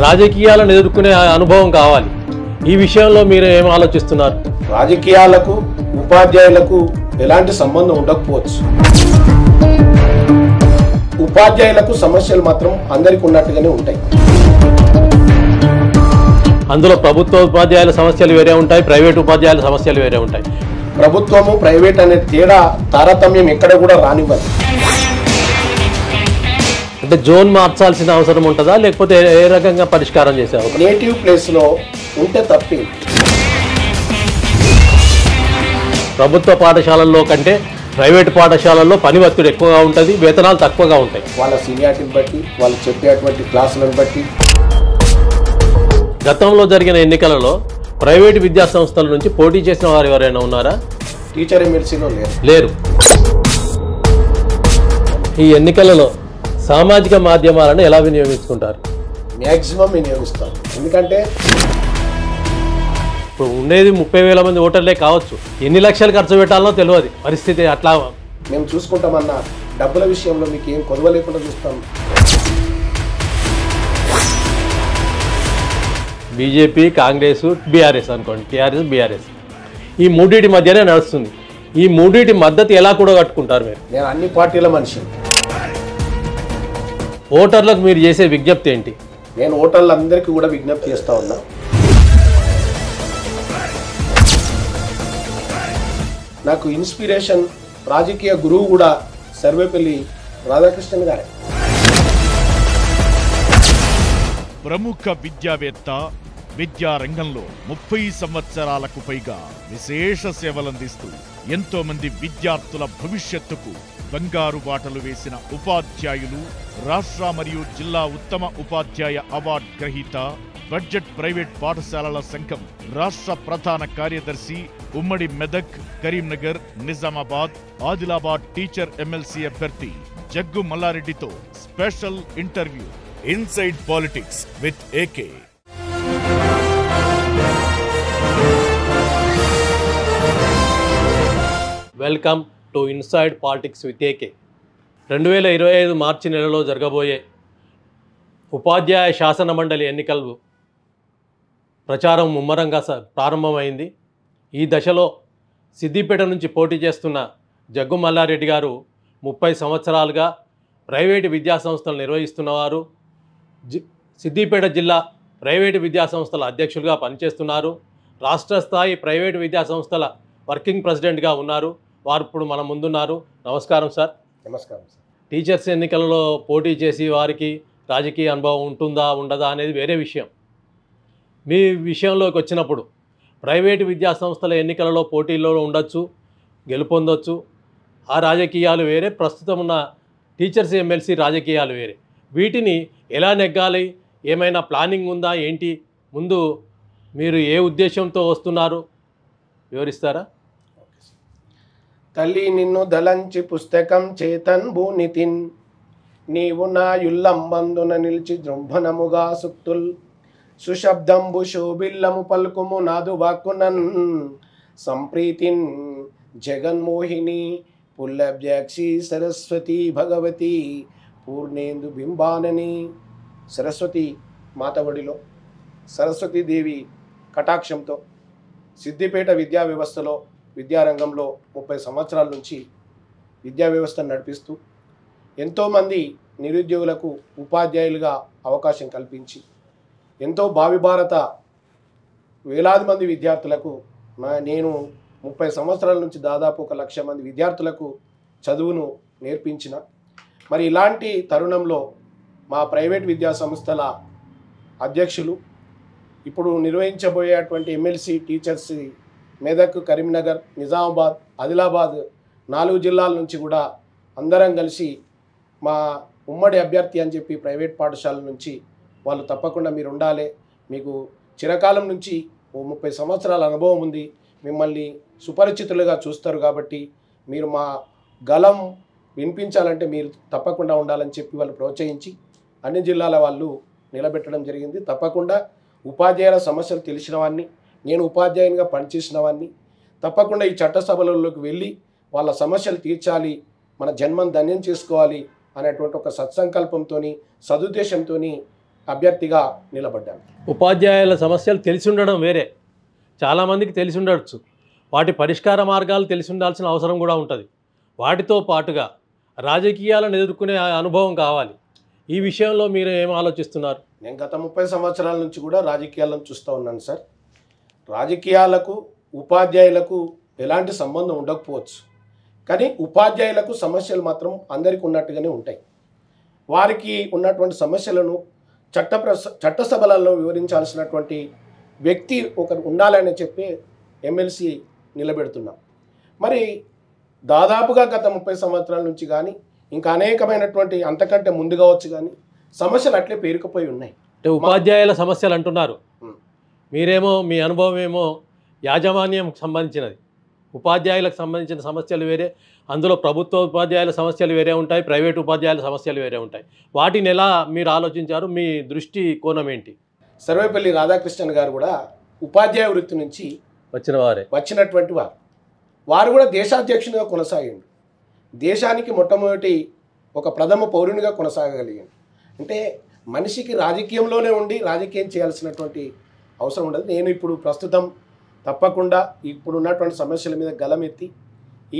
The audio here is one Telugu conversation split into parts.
రాజకీయాలను ఎదుర్కొనే అనుభవం కావాలి. ఈ విషయంలో మీరు ఏం ఆలోచిస్తున్నారు? రాజకీయాలకు ఉపాధ్యాయులకు ఎలాంటి సంబంధం ఉండకపోవచ్చు. ఉపాధ్యాయులకు సమస్యలు మాత్రం అందరికీ ఉన్నట్టుగానే ఉంటాయి. అందులో ప్రభుత్వ ఉపాధ్యాయుల సమస్యలు వేరే ఉంటాయి, ప్రైవేట్ ఉపాధ్యాయుల సమస్యలు వేరే ఉంటాయి. ప్రభుత్వము ప్రైవేట్ అనే తేడా తారతమ్యం ఎక్కడ కూడా రానివ్వదు. అంటే జోన్ మార్చాల్సిన అవసరం ఉంటుందా, లేకపోతే ఏ రకంగా పరిష్కారం చేసే నేటివ్ ప్లేస్లో ఉంటే తప్పి. ప్రభుత్వ పాఠశాలల్లో కంటే ప్రైవేట్ పాఠశాలల్లో పని ఒత్తిడి ఎక్కువగా ఉంటుంది, వేతనాలు తక్కువగా ఉంటాయి. వాళ్ళ సీనియారిటీని బట్టి, వాళ్ళు చెప్పేటువంటి క్లాసులను బట్టి. గతంలో జరిగిన ఎన్నికలలో ప్రైవేటు విద్యా సంస్థల నుంచి పోటీ చేసిన వారు ఎవరైనా ఉన్నారా? టీచర్ ఎమ్మెల్సీలో లేరు. ఈ ఎన్నికలలో సామాజిక మాధ్యమాలను ఎలా వినియోగించుకుంటారు? మ్యాక్సిమం వినియోగిస్తాం. ఎందుకంటే ఇప్పుడు ఉండేది 30,000 మంది ఓటర్లే కావచ్చు, ఎన్ని లక్షలు ఖర్చు పెట్టాలనో తెలియదు పరిస్థితి. అట్లా మేము చూసుకుంటామన్న డబ్బుల విషయంలో మీకు ఏం కొదవ లేకుండా చూస్తాం. బీజేపీ, కాంగ్రెస్, బీఆర్ఎస్ అనుకోండి, టీఆర్ఎస్, బీఆర్ఎస్ ఈ మూడింటి మధ్యనే నడుస్తుంది. ఈ మూడింటి మద్దతు ఎలా కూడా కట్టుకుంటారు మీరు? నేను అన్ని పార్టీల మనిషిని. ఓటర్లకు మీరు చేసే విజ్ఞప్తి ఏంటి? నేను ఓటర్లందరికీ కూడా విజ్ఞప్తి చేస్తా ఉన్నా. నాకు ఇన్స్పిరేషన్ రాజకీయ గురువు కూడా సర్వేపల్లి రాధాకృష్ణన్ గారే. ప్రముఖ విద్యావేత్త, విద్యారంగంలో 30 సంవత్సరాలకు పైగా విశేష సేవలందిస్తూ ఎంతో మంది విద్యార్థుల భవిష్యత్తుకు బంగారు బాటలు వేసిన ఉపాధ్యాయులు, రాష్ట్ర మరియు జిల్లా ఉత్తమ ఉపాధ్యాయ అవార్డు గ్రహీత, బడ్జెట్ ప్రైవేట్ పాఠశాలల సంఘం రాష్ట్ర ప్రధాన కార్యదర్శి, ఉమ్మడి మెదక్, కరీంనగర్, నిజామాబాద్, ఆదిలాబాద్ టీచర్ ఎమ్మెల్సీ అభ్యర్థి జగ్గు మల్లారెడ్డితో special interview. Inside politics with AK. Welcome to inside politics with AK. 2025 మార్చి నెలలో జరగబోయే ఉపాధ్యాయ శాసన మండలి ఎన్నికలు ప్రచారం ముమ్మరంగా ప్రారంభమైంది. ఈ దశలో సిద్దిపేట నుంచి పోటీ చేస్తున్న జగ్గు మల్లారెడ్డి గారు 30 సంవత్సరాలుగా ప్రైవేటు విద్యాసంస్థలు నిర్వహిస్తున్నవారు. సిద్దిపేట జిల్లా ప్రైవేటు విద్యాసంస్థల అధ్యక్షులుగా పనిచేస్తున్నారు. రాష్ట్ర స్థాయి ప్రైవేటు విద్యాసంస్థల వర్కింగ్ ప్రెసిడెంట్గా ఉన్నారు. వారు ఇప్పుడు మన ముందున్నారు. నమస్కారం సార్. నమస్కారం సార్. టీచర్స్ ఎన్నికలలో పోటీ చేసి వారికి రాజకీయ అనుభవం ఉంటుందా ఉండదా అనేది వేరే విషయం. మీ విషయంలోకి వచ్చినప్పుడు ప్రైవేటు విద్యాసంస్థల ఎన్నికలలో పోటీల్లో ఉండొచ్చు, గెలుపొందొచ్చు. ఆ రాజకీయాలు వేరే, ప్రస్తుతం ఉన్న టీచర్స్ ఎమ్మెల్సీ రాజకీయాలు వేరే. వీటిని ఎలా నెగ్గాలి, ఏమైనా ప్లానింగ్ ఉందా ఏంటి? ముందు మీరు ఏ ఉద్దేశంతో వస్తున్నారు వివరిస్తారా? తల్లి నిన్ను దలంచి పుస్తకం చేతన్ భూనితిన్, నీవు నా యుల్లంబందున నిలిచి జృంభనముగా సుక్తుల్, సుశబ్దంబు శోభిల్లము పలుకుము నాదు వాక్కునన్, సంప్రీతిన్ జగన్మోహిని పుల్లభ్యాక్షి సరస్వతి భగవతి పూర్ణేందు బింబానని. సరస్వతి మాతవడిలో సరస్వతీదేవి కటాక్షంతో సిద్దిపేట విద్యా వ్యవస్థలో, విద్యారంగంలో 30 సంవత్సరాల నుంచి విద్యా వ్యవస్థను నడిపిస్తూ ఎంతోమంది నిరుద్యోగులకు ఉపాధ్యాయులుగా అవకాశం కల్పించి ఎంతో భావి భారత వేలాది మంది విద్యార్థులకు నేను 30 సంవత్సరాల నుంచి దాదాపు 1,00,000 మంది విద్యార్థులకు చదువును నేర్పించిన. మరి ఇలాంటి తరుణంలో మా ప్రైవేట్ విద్యా సంస్థల అధ్యక్షులు, ఇప్పుడు నిర్వహించబోయేటువంటి ఎమ్మెల్సీ టీచర్స్ మెదక్, కరీంనగర్, నిజామాబాద్, ఆదిలాబాద్ 4 జిల్లాల నుంచి కూడా అందరం కలిసి మా ఉమ్మడి అభ్యర్థి అని చెప్పి ప్రైవేట్ పాఠశాల నుంచి వాళ్ళు తప్పకుండా మీరు ఉండాలి, మీకు చిరకాలం నుంచి 30 సంవత్సరాల అనుభవం ఉంది, మిమ్మల్ని సుపరిచితులుగా చూస్తారు కాబట్టి మీరు మా గలం వినిపించాలంటే మీరు తప్పకుండా ఉండాలని చెప్పి వాళ్ళు ప్రోత్సహించి అన్ని జిల్లాల వాళ్ళు నిలబెట్టడం జరిగింది. తప్పకుండా ఉపాధ్యాయుల సమస్యలు తెలిసిన వాడిని, నేను ఉపాధ్యాయునిగా పనిచేసిన వాడిని, తప్పకుండా ఈ చట్టసభలలోకి వెళ్ళి వాళ్ళ సమస్యలు తీర్చాలి, మన జన్మను ధన్యం చేసుకోవాలి అనేటువంటి ఒక సత్సంకల్పంతో, సదుద్దేశంతో అభ్యర్థిగా నిలబడ్డాను. ఉపాధ్యాయుల సమస్యలు తెలిసి ఉండడం వేరే, చాలామందికి తెలిసి ఉండవచ్చు, వాటి పరిష్కార మార్గాలు తెలిసి ఉండాల్సిన అవసరం కూడా ఉంటుంది. వాటితో పాటుగా రాజకీయాలను ఎదుర్కొనే అనుభవం కావాలి. ఈ విషయంలో మీరు ఏం ఆలోచిస్తున్నారు? నేను గత 30 సంవత్సరాల నుంచి కూడా రాజకీయాలను చూస్తూ ఉన్నాను సార్. రాజకీయాలకు ఉపాధ్యాయులకు ఎలాంటి సంబంధం ఉండకపోవచ్చు, కానీ ఉపాధ్యాయులకు సమస్యలు మాత్రం అందరికీ ఉన్నట్టుగానే ఉంటాయి. వారికి ఉన్నటువంటి సమస్యలను చట్టసభలలో వివరించాల్సినటువంటి వ్యక్తి ఒకరు ఉండాలని చెప్పి ఎమ్మెల్సీ నిలబెడుతున్నాం. మరి దాదాపుగా గత 30 సంవత్సరాల నుంచి కానీ ఇంకా అనేకమైనటువంటి అంతకంటే ముందు కావచ్చు కానీ సమస్యలు అట్లే పేరుకుపోయి ఉన్నాయి. అంటే ఉపాధ్యాయుల సమస్యలు అంటున్నారు, మీరేమో మీ అనుభవం ఏమో యాజమాన్యం సంబంధించినది. ఉపాధ్యాయులకు సంబంధించిన సమస్యలు వేరే, అందులో ప్రభుత్వ ఉపాధ్యాయుల సమస్యలు వేరే ఉంటాయి, ప్రైవేటు ఉపాధ్యాయుల సమస్యలు వేరే ఉంటాయి. వాటిని ఎలా మీరు ఆలోచించారు? మీ దృష్టి కోణం ఏంటి? సర్వేపల్లి రాధాకృష్ణన్ గారు కూడా ఉపాధ్యాయ వృత్తి నుంచి వచ్చినటువంటి వారు కూడా దేశాధ్యక్షునిగా కొనసాగిండు. దేశానికి మొట్టమొదటి ఒక ప్రథమ పౌరునిగా కొనసాగగలిగాడు. అంటే మనిషికి రాజకీయంలోనే ఉండి రాజకీయం చేయాల్సినటువంటి అవసరం ఉండదు. నేను ఇప్పుడు ప్రస్తుతం తప్పకుండా ఇప్పుడు ఉన్నటువంటి సమస్యల మీద గలమెత్తి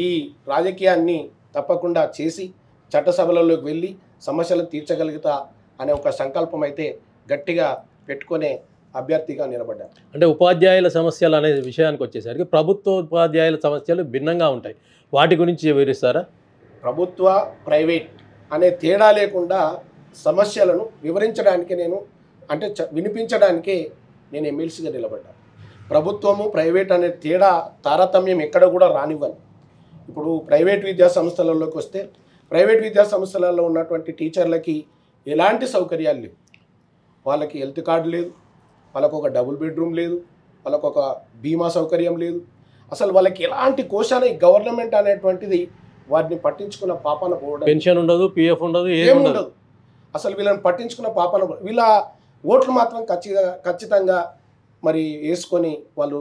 ఈ రాజకీయాన్ని తప్పకుండా చేసి చట్టసభలలోకి వెళ్ళి సమస్యలను తీర్చగలుగుతా అనే ఒక సంకల్పం అయితే గట్టిగా పెట్టుకునే అభ్యర్థిగా నిలబడ్డాను. అంటే ఉపాధ్యాయుల సమస్యలు అనే విషయానికి వచ్చేసరికి ప్రభుత్వ ఉపాధ్యాయుల సమస్యలు భిన్నంగా ఉంటాయి. వాటి గురించి వివరిస్తారా? ప్రభుత్వ ప్రైవేట్ అనే తేడా లేకుండా సమస్యలను వివరించడానికి వినిపించడానికే నేను ఎమ్మెల్సీగా నిలబడ్డాను. ప్రభుత్వము ప్రైవేట్ అనే తేడా తారతమ్యం ఎక్కడ కూడా రానివ్వను. ఇప్పుడు ప్రైవేట్ విద్యా సంస్థలలోకి వస్తే ప్రైవేట్ విద్యా సంస్థలలో ఉన్నటువంటి టీచర్లకి ఎలాంటి సౌకర్యాలు లేవు. వాళ్ళకి హెల్త్ కార్డు లేదు, వాళ్ళకు ఒక డబుల్ బెడ్రూమ్ లేదు, వాళ్ళకు ఒక బీమా సౌకర్యం లేదు. అసలు వాళ్ళకి ఎలాంటి కోశాన ఈ గవర్నమెంట్ అనేటువంటిది వారిని పట్టించుకున్న పాపన పోవడం, పెన్షన్ ఉండదు, పిఎఫ్ ఉండదు, ఏముండదు. అసలు వీళ్ళని పట్టించుకున్న పాపన, వీళ్ళ ఓట్లు మాత్రం ఖచ్చితంగా మరి వేసుకొని వాళ్ళు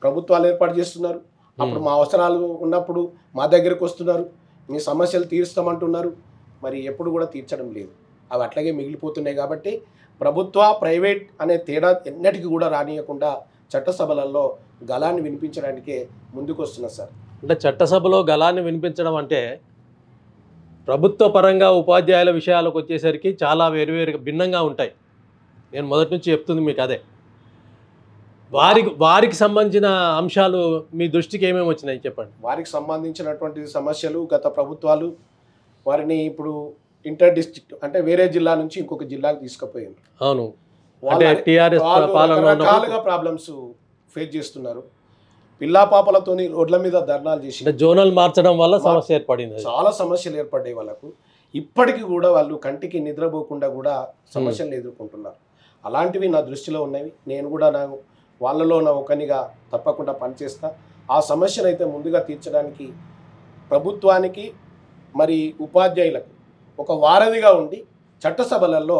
ప్రభుత్వాలు ఏర్పాటు చేస్తున్నారు. అప్పుడు మా అవసరాలు ఉన్నప్పుడు మా దగ్గరకు వస్తున్నారు, మీ సమస్యలు తీరుస్తామంటున్నారు. మరి ఎప్పుడు కూడా తీర్చడం లేదు, అవి అట్లాగే మిగిలిపోతున్నాయి. కాబట్టి ప్రభుత్వ ప్రైవేట్ అనే తేడా ఎన్నటికీ కూడా రానియకుండా చట్టసభలలో గళాన్ని వినిపించడానికే ముందుకు వస్తున్నారు సార్. అంటే చట్టసభలో గళాన్ని వినిపించడం అంటే ప్రభుత్వ పరంగా ఉపాధ్యాయుల విషయాలకు వచ్చేసరికి చాలా వేరువేరుగా భిన్నంగా ఉంటాయి. నేను మొదటి నుంచి చెప్తుంది మీకు అదే. వారికి సంబంధించిన అంశాలు మీ దృష్టికి ఏమేమి వచ్చినాయి చెప్పండి. వారికి సంబంధించినటువంటి సమస్యలు గత ప్రభుత్వాలు వారిని ఇప్పుడు ఇంటర్ డిస్ట్రిక్ట్ అంటే వేరే జిల్లా నుంచి ఇంకొక జిల్లాకు తీసుకుపోయారు. అవును, అంటే టీఆర్ఎస్ రకరకాలుగా ప్రాబ్లమ్స్ ఫేస్ చేస్తున్నారు. పిల్లా పాపలతోని రోడ్ల మీద ధర్నాలు చేసి జోనల్ మార్చడం వల్ల సమస్య ఏర్పడింది. చాలా సమస్యలు ఏర్పడ్డాయి వాళ్ళకు. ఇప్పటికీ కూడా వాళ్ళు కంటికి నిద్రపోకుండా కూడా సమస్యలను ఎదుర్కొంటున్నారు. అలాంటివి నా దృష్టిలో ఉన్నవి. నేను కూడా వాళ్ళలో నా ఒకనిగా తప్పకుండా పనిచేస్తా. ఆ సమస్యను అయితే ముందుగా తీర్చడానికి ప్రభుత్వానికి మరి ఉపాధ్యాయులకు ఒక వారధిగా ఉండి చట్టసభలలో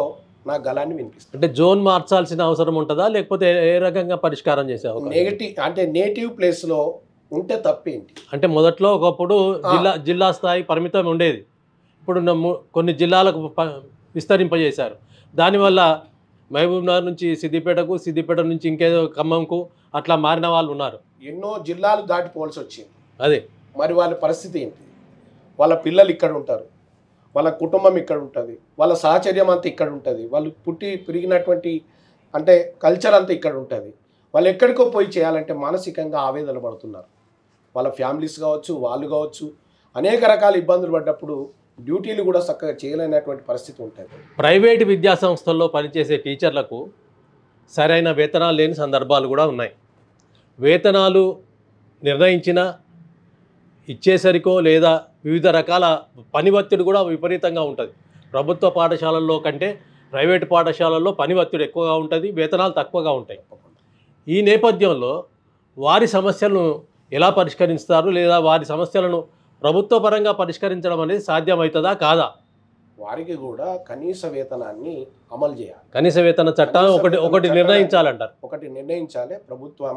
నా గళాన్ని వినిపిస్తాను. అంటే జోన్ మార్చాల్సిన అవసరం ఉంటుందా, లేకపోతే ఏ రకంగా పరిష్కారం చేసే నేటివ్ ప్లేస్లో ఉంటే తప్పేంటి? అంటే మొదట్లో ఒకప్పుడు జిల్లా స్థాయి పరిమితం ఉండేది, ఇప్పుడు కొన్ని జిల్లాలకు విస్తరింపజేశారు. దానివల్ల మహబూబ్నగర్ నుంచి సిద్దిపేటకు, సిద్దిపేట నుంచి ఇంకేదో ఖమ్మంకు అట్లా మారిన వాళ్ళు ఉన్నారు. ఎన్నో జిల్లాలు దాటిపోవాల్సి వచ్చింది. అదే మరి వాళ్ళ పరిస్థితి ఏంటి? వాళ్ళ పిల్లలు ఇక్కడ ఉంటారు, వాళ్ళ కుటుంబం ఇక్కడ ఉంటుంది, వాళ్ళ సాహచర్యం అంతా ఇక్కడ ఉంటుంది, వాళ్ళు పుట్టి పెరిగినటువంటి అంటే కల్చర్ అంతా ఇక్కడ ఉంటుంది. వాళ్ళు ఎక్కడికో పోయి చేయాలంటే మానసికంగా ఆవేదన పడుతున్నారు. వాళ్ళ ఫ్యామిలీస్ కావచ్చు, వాళ్ళు కావచ్చు, అనేక రకాల ఇబ్బందులు పడ్డప్పుడు డ్యూటీలు కూడా చక్కగా చేయలేనటువంటి పరిస్థితి ఉంటుంది. ప్రైవేటు విద్యా సంస్థల్లో పనిచేసే టీచర్లకు సరైన వేతనాలు లేని సందర్భాలు కూడా ఉన్నాయి. వేతనాలు నిర్ణయించిన ఇచ్చేసరికో లేదా వివిధ రకాల పని ఒత్తిడి కూడా విపరీతంగా ఉంటుంది. ప్రభుత్వ పాఠశాలల్లో కంటే ప్రైవేటు పాఠశాలల్లో పని ఒత్తిడి ఎక్కువగా ఉంటుంది, వేతనాలు తక్కువగా ఉంటాయి. ఈ నేపథ్యంలో వారి సమస్యలను ఎలా పరిష్కరిస్తారు, లేదా వారి సమస్యలను ప్రభుత్వ పరంగా పరిష్కరించడం అనేది సాధ్యమవుతుందా కాదా? వారికి కూడా కనీస వేతనాన్ని అమలు చేయాలి. కనీస వేతన చట్టం ఒకటి నిర్ణయించాలంటారు. ఒకటి నిర్ణయించాలి ప్రభుత్వం.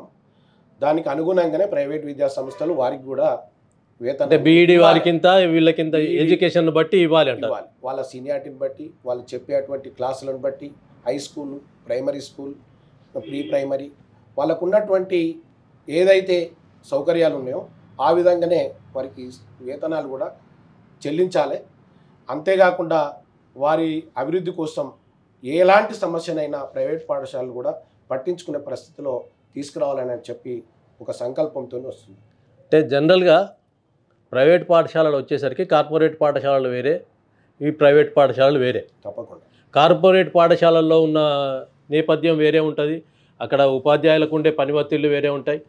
దానికి అనుగుణంగానే ప్రైవేట్ విద్యా సంస్థలు వారికి కూడా వేతనం, అంటే బీఈడీ వారికింత వీళ్ళకింత ఎడ్యుకేషన్ బట్టి ఇవ్వాలి అంటారు. వాళ్ళ సీనియారిటీని బట్టి, వాళ్ళు చెప్పేటువంటి క్లాసులను బట్టి high school, primary school, pre primary వాళ్ళకు ఉన్నటువంటి ఏదైతే సౌకర్యాలు ఉన్నాయో ఆ విధంగానే వారికి వేతనాలు కూడా చెల్లించాలి. అంతేకాకుండా వారి అభివృద్ధి కోసం ఎలాంటి సమస్యనైనా ప్రైవేట్ పాఠశాలలు కూడా పట్టించుకునే పరిస్థితిలో తీసుకురావాలని చెప్పి ఒక సంకల్పంతో వస్తుంది. అంటే జనరల్గా ప్రైవేట్ పాఠశాలలు వచ్చేసరికి కార్పొరేట్ పాఠశాలలు వేరే, ఈ ప్రైవేట్ పాఠశాలలు వేరే. తప్పకుండా కార్పొరేట్ పాఠశాలల్లో ఉన్న నేపథ్యం వేరే ఉంటుంది, అక్కడ ఉపాధ్యాయులకు ఉండే పని ఒత్తిళ్లు వేరే ఉంటాయి,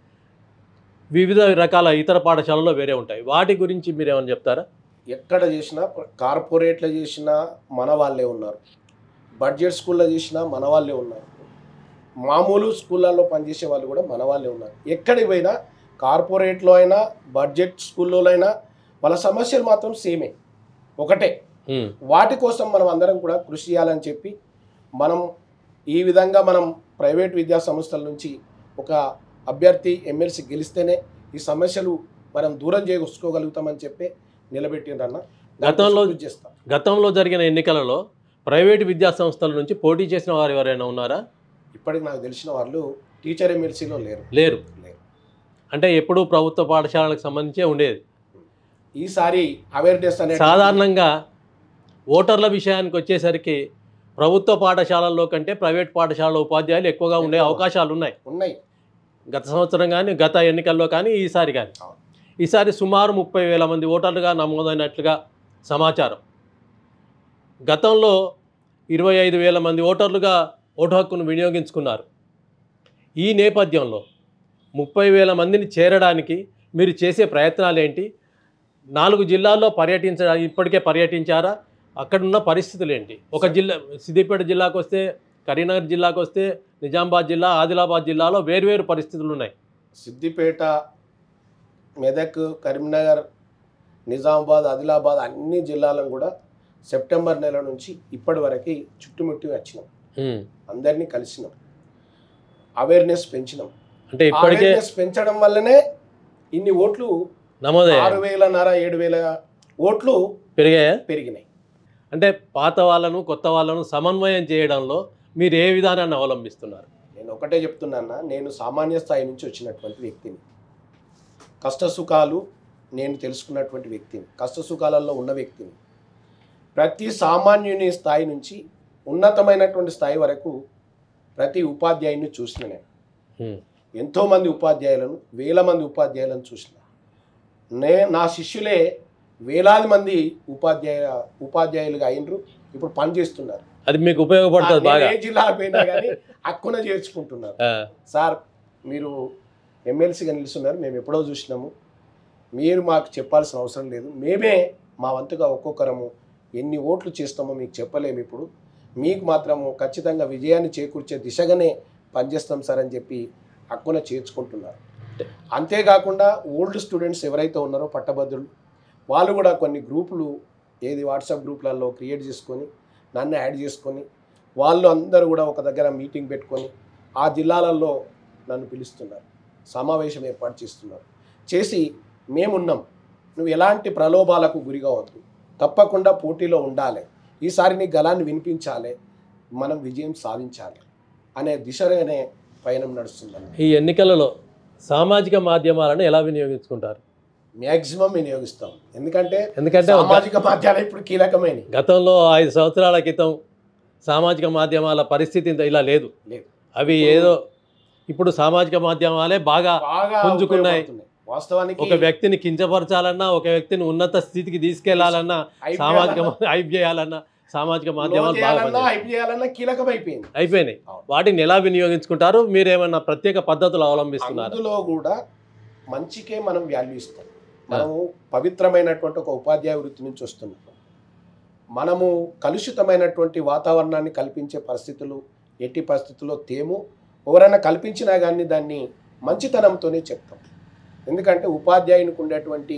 వివిధ రకాల ఇతర పాఠశాలల్లో వేరే ఉంటాయి. వాటి గురించి మీరు ఏమైనా చెప్తారా? ఎక్కడ చేసినా కార్పొరేట్లో చేసినా మన వాళ్ళే ఉన్నారు, బడ్జెట్ స్కూల్లో చేసినా మన వాళ్ళే ఉన్నారు, మామూలు స్కూళ్ళల్లో పనిచేసే వాళ్ళు కూడా మన వాళ్ళే ఉన్నారు. ఎక్కడికి పోయినా కార్పొరేట్లో అయినా బడ్జెట్ స్కూల్లో అయినా వాళ్ళ సమస్యలు మాత్రం సేమే, ఒకటే. వాటి కోసం మనం అందరం కూడా కృషి చేయాలని చెప్పి మనం ఈ విధంగా మనం ప్రైవేట్ విద్యా సంస్థల నుంచి ఒక అభ్యర్థి ఎమ్మెల్సీ గెలిస్తేనే ఈ సమస్యలు మనం దూరం చేసుకోగలుగుతామని చెప్పి నిలబెట్టిండ్రన్న. గతంలో జరిగిన ఎన్నికలలో ప్రైవేట్ విద్యా సంస్థల నుంచి పోటీ చేసిన వారు ఎవరైనా ఉన్నారా? ఇప్పటికి నాకు తెలిసిన వాళ్ళు టీచర్ ఎమ్మెల్సీలో లేరు. అంటే ఎప్పుడూ ప్రభుత్వ పాఠశాలలకు సంబంధించే ఉండేది. ఈసారి అవేర్నెస్ అనేది సాధారణంగా ఓటర్ల విషయానికి వచ్చేసరికి ప్రభుత్వ పాఠశాలల్లో కంటే ప్రైవేట్ పాఠశాలలో ఉపాధ్యాయులు ఎక్కువగా ఉండే అవకాశాలు ఉన్నాయి. గత సంవత్సరం కానీ గత ఎన్నికల్లో కానీ ఈసారి కానీ. ఈసారి సుమారు 30,000 మంది ఓటర్లుగా నమోదైనట్లుగా సమాచారం. గతంలో 25,000 మంది ఓటర్లుగా ఓటు హక్కును వినియోగించుకున్నారు. ఈ నేపథ్యంలో 30,000 మందిని చేరడానికి మీరు చేసే ప్రయత్నాలు ఏంటి? 4 జిల్లాల్లో ఇప్పటికే పర్యటించారా? అక్కడున్న పరిస్థితులు ఏంటి? ఒక జిల్లా సిద్దిపేట జిల్లాకు వస్తే, కరీంనగర్ జిల్లాకు వస్తే, నిజామాబాద్ జిల్లా, ఆదిలాబాద్ జిల్లాలో వేర్వేరు పరిస్థితులు ఉన్నాయి. సిద్దిపేట, మెదక్, కరీంనగర్, నిజామాబాద్, ఆదిలాబాద్ అన్ని జిల్లాలను కూడా సెప్టెంబర్ నెల నుంచి ఇప్పటి వరకు చుట్టుముట్టి వచ్చినాం, అందరినీ కలిసినాం, అవేర్నెస్ పెంచినాం. అంటే ఇప్పటికే పెంచడం వల్లనే ఇన్ని ఓట్లు నమోదయ్యాయి. 6,500 7,000 ఓట్లు పెరిగినాయి. అంటే పాత వాళ్ళను కొత్త వాళ్ళను సమన్వయం చేయడంలో మీరు ఏ విధానాన్ని అవలంబిస్తున్నారు? నేను ఒకటే చెప్తున్నా, నేను సామాన్య స్థాయి నుంచి వచ్చినటువంటి వ్యక్తిని, కష్టసుఖాలు నేను తెలుసుకున్నటువంటి వ్యక్తిని, కష్టసుఖాలలో ఉన్న వ్యక్తిని. ప్రతి సామాన్యుని స్థాయి నుంచి ఉన్నతమైనటువంటి స్థాయి వరకు ప్రతి ఉపాధ్యాయుని చూసిన నేను. ఎంతోమంది ఉపాధ్యాయులను, వేల మంది ఉపాధ్యాయులను చూసిన. నా శిష్యులే వేలాది మంది ఉపాధ్యాయులుగా అయినరు, ఇప్పుడు పనిచేస్తున్నారు. అది మీకు ఉపయోగపడుతుంది బాగా. ఏ జిల్లా పోయినా కానీ హక్కున చేర్చుకుంటున్నారు. సార్ మీరు ఎమ్మెల్సీగా నిలుస్తున్నారు, మేము ఎప్పుడో చూసినాము, మీరు మాకు చెప్పాల్సిన అవసరం లేదు, మేమే మా వంతుగా ఒక్కొక్కరము ఎన్ని ఓట్లు చేస్తామో మీకు చెప్పలేము, ఇప్పుడు మీకు మాత్రము ఖచ్చితంగా విజయాన్ని చేకూర్చే దిశగానే పనిచేస్తాం సార్ అని చెప్పి హక్కున చేర్చుకుంటున్నారు. అంతేకాకుండా ఓల్డ్ స్టూడెంట్స్ ఎవరైతే ఉన్నారో పట్టభద్రులు, వాళ్ళు కూడా కొన్ని గ్రూపులు వాట్సాప్ గ్రూపులలో క్రియేట్ చేసుకొని నన్ను యాడ్ చేసుకొని వాళ్ళు అందరూ కూడా ఒక దగ్గర మీటింగ్ పెట్టుకొని ఆ జిల్లాలలో నన్ను పిలుస్తున్నారు, సమావేశం ఏర్పాటు చేస్తున్నారు. చేసి మేమున్నాం, నువ్వు ఎలాంటి ప్రలోభాలకు గురి కావద్దు, తప్పకుండా పోటీలో ఉండాలి, ఈసారి నీ గలాన్ని వినిపించాలి, మనం విజయం సాధించాలి అనే దిశగానే పయనం నడుస్తుందని. ఈ ఎన్నికలలో సామాజిక మాధ్యమాలను ఎలా వినియోగించుకుంటారు? మ్యాక్సిమం వినియోగిస్తాం. ఎందుకంటే సామాజిక మాధ్యమాలు ఇప్పుడు కీలకమైన. గతంలో 5 సంవత్సరాల క్రితం సామాజిక మాధ్యమాల పరిస్థితి ఇలా లేదు. అవి ఏదో ఇప్పుడు సామాజిక మాధ్యమాలే బాగా పుంజుకున్నాయి. వాస్తవానికి ఒక వ్యక్తిని కించపరచాలన్నా, ఒక వ్యక్తిని ఉన్నత స్థితికి తీసుకెళ్లాలన్నా, హైప్ చేయాలన్నా సామాజిక మాధ్యమాలు అయిపోయినాయి. వాటిని ఎలా వినియోగించుకుంటారు? మీరేమన్నా ప్రత్యేక పద్ధతులు అవలంబిస్తున్నారు? అందులో కూడా మంచికే మనం వాల్యూ ఇస్తాం. మనము పవిత్రమైనటువంటి ఒక ఉపాధ్యాయ వృత్తి నుంచి వస్తున్నాం. మనము కలుషితమైనటువంటి వాతావరణాన్ని కల్పించే పరిస్థితులు ఎట్టి పరిస్థితుల్లో తేము. ఎవరైనా కల్పించినా కానీ దాన్ని మంచితనంతోనే చెప్తాం. ఎందుకంటే ఉపాధ్యాయునికి ఉండేటువంటి